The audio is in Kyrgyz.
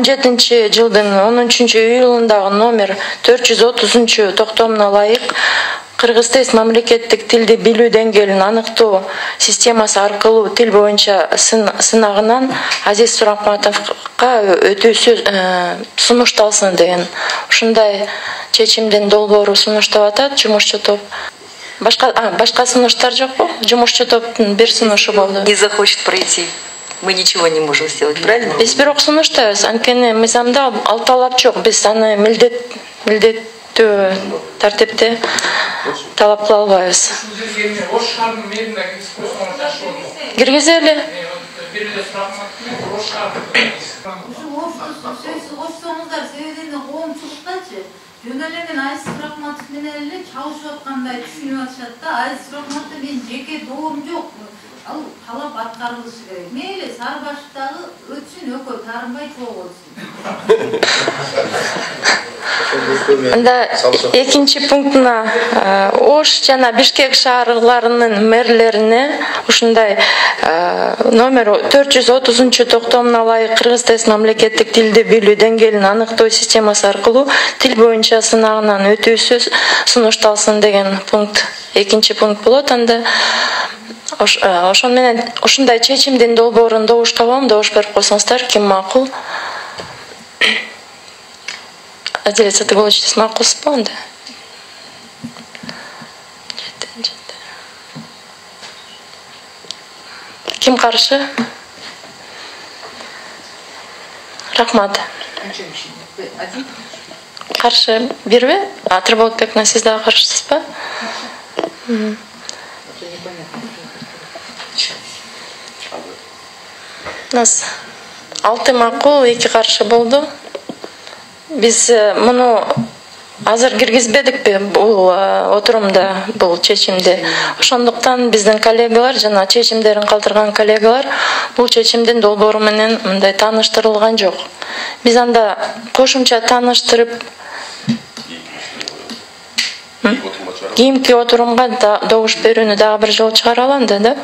жылдын 10-июлундагы номер 430 токтомуна ылайык Кыргыз-Тест мамлекеттик тилди билүү деңгээлин аныктоо системасы аркылуу тил боюнча сынагынан Азиз Суракматовго өтүүсү сунушталсын деген ушундай чечимдин долбоору сунуштап атат жумушчу топ. Башка сунуштар жокпу? Жумушчу топтун бир сунушу болду. Не захочет пройти. Мы ничего не можем сделать, правильно? Биз бирок сунуштайбыз. Анткени мыйзамда ал талап жок. Биз аны милдеттүү тартипте талап кыла албайбыз. Киргизели. Жөнөленген Азиз Суракматов менен эле чалышып аткандай түшүнүп атышат да. Азиз Суракматов менин жеке доорум жок. Ал талап аткарылышы керек. Мейли Сары Башыктагы өтсүн, өкө таарынбай чогуу болсун. Анда экинчи пунктуна Ош жана Бишкек шаарларынын мэрлерине ушундай номер 430 токтомуна ылайык Кыргыз-Тест мамлекеттик тилди билүү деңгээлин аныктоо системасы аркылуу тил боюнча сынагынан өтүүсү сунушталсын деген пункт экинчи пункт болот. Анда ошон менен ушундай чечимдин долбоорун добушка алам, добуш берип койсоңуздар, ким макул? Отделец отыгылычтыс макулсузбу анда? Ким каршы? Рахмат. Каршы бирби? Атыр Болотбековна, сиз дагы каршысызбы? Нас 6 макул, 2 каршы болду. Биз муну азыр киргизбедикпи бул отурумда бул чечимди. Ошондуктан биздин коллегалар жана чечимдерин калтырган коллегалар бул чечимдин долбоору менен мындай тааныштырылган жок. Биз анда кошумча тааныштырып кийинки отурумга добуш берүүнү дагы бир жолу чыгара алам да.